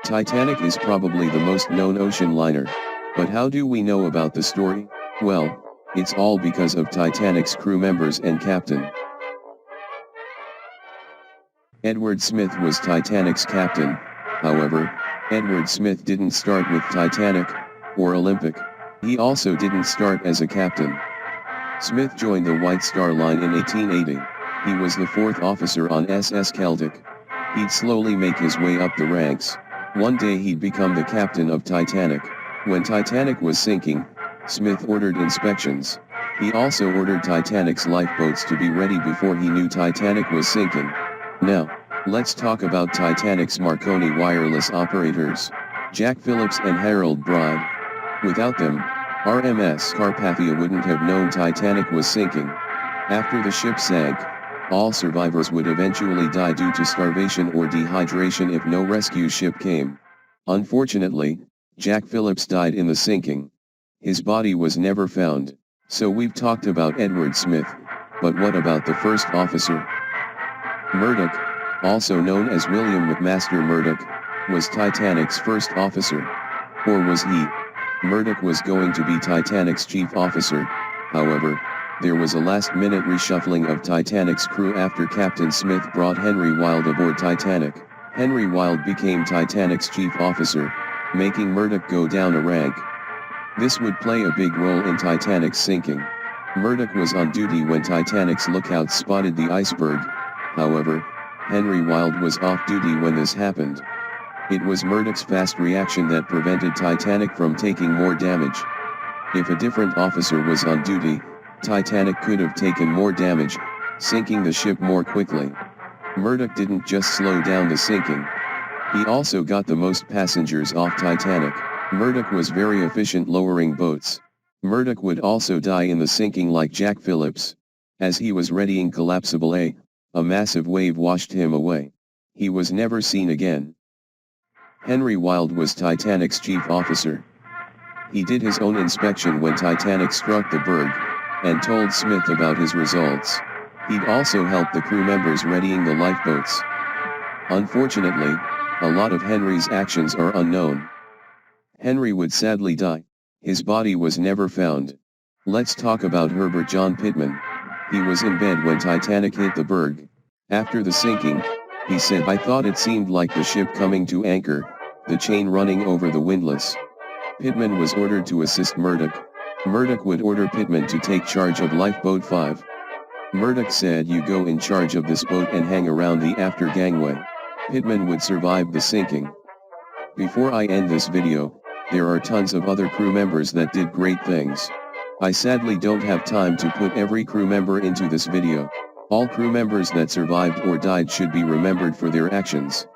Titanic is probably the most known ocean liner. But how do we know about the story? Well, it's all because of Titanic's crew members and captain. Edward Smith was Titanic's captain. However, Edward Smith didn't start with Titanic, or Olympic. He also didn't start as a captain. Smith joined the White Star Line in 1880. He was the fourth officer on SS Celtic. He'd slowly make his way up the ranks. One day he'd become the captain of Titanic. When Titanic was sinking, Smith ordered inspections. He also ordered Titanic's lifeboats to be ready before he knew Titanic was sinking. Now, let's talk about Titanic's Marconi wireless operators, Jack Phillips and Harold Bride. Without them, R.M.S. Carpathia wouldn't have known Titanic was sinking. After the ship sank, all survivors would eventually die due to starvation or dehydration if no rescue ship came. Unfortunately, Jack Phillips died in the sinking. His body was never found. So we've talked about Edward Smith, but what about the first officer? Murdoch, also known as William McMaster Murdoch, was Titanic's first officer. Or was he? Murdoch was going to be Titanic's chief officer. However, there was a last-minute reshuffling of Titanic's crew after Captain Smith brought Henry Wilde aboard Titanic. Henry Wilde became Titanic's chief officer, making Murdoch go down a rank. This would play a big role in Titanic's sinking. Murdoch was on duty when Titanic's lookouts spotted the iceberg. However, Henry Wilde was off duty when this happened. It was Murdoch's fast reaction that prevented Titanic from taking more damage. If a different officer was on duty, Titanic could have taken more damage, sinking the ship more quickly. Murdoch didn't just slow down the sinking. He also got the most passengers off Titanic. Murdoch was very efficient lowering boats. Murdoch would also die in the sinking like Jack Phillips. As he was readying collapsible A massive wave washed him away. He was never seen again. Henry Wilde was Titanic's chief officer. He did his own inspection when Titanic struck the berg, and told Smith about his results. He'd also help the crew members readying the lifeboats. Unfortunately, a lot of Henry's actions are unknown. Henry would sadly die. His body was never found. Let's talk about Herbert John Pittman. He was in bed when Titanic hit the berg. After the sinking, he said, "I thought it seemed like the ship coming to anchor, the chain running over the windlass." Pittman was ordered to assist Murdoch. Murdoch would order Pittman to take charge of Lifeboat 5. Murdoch said, "You go in charge of this boat and hang around the after gangway." Pittman would survive the sinking. Before I end this video, there are tons of other crew members that did great things. I sadly don't have time to put every crew member into this video. All crew members that survived or died should be remembered for their actions.